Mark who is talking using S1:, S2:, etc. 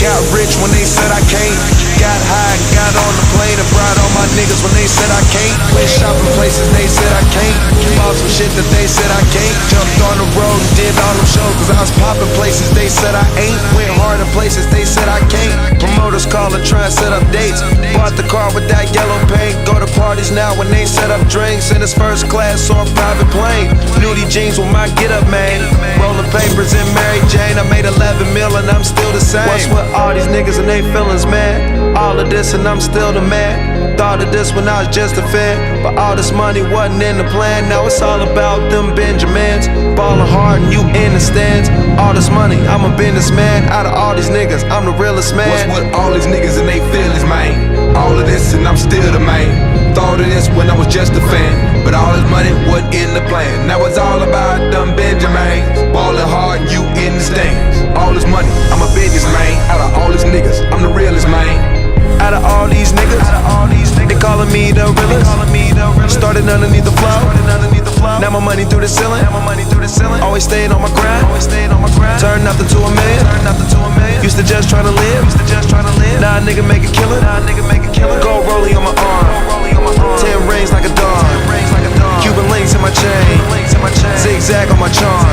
S1: Got rich when they said I can't. Got high, got on the plane and brought all my niggas when they said I can't. Went shopping places they said I can't. Bought some shit that they said I can't. Jumped on the road and did all them shows cause I was popping places they said I ain't. Went hard in places they said I can't. Promoters call and try and set up dates. Bought the car with that yellow paint. Go to parties now when they set up drinks. In his first class or a private plane. Nudie jeans with my get up man. Rolling papers in Mary Jane. I made 11 mil and I'm still the same. What's with all these niggas and they feelings, man? All of this and I'm still the man. Thought of this when I was just a fan, but all this money wasn't in the plan. Now it's all about them Benjamins. Ballin' hard and you in the stands. All this money, I'm a businessman. Out of all these niggas, I'm the realest man.
S2: What's with all these niggas and they feelings, man? All of this and I'm still the man. Thought of this when I was just a fan, but all this money wasn't in the plan. Now it's all about them Benjamins. Ballin' hard and you in the stands. All this money, I'm a businessman. Out of all these niggas, I'm the realest man.
S1: Out of all these niggas, they calling me the realest. Started underneath the floor. Now my money through the ceiling. Always stayed on my grind. Turned nothing to a million. Used to just try to live. Now a nigga make a killing. Gold rollie on my arm. 10 rings like a dog. Cuban links in my chain. Zigzag on my charm.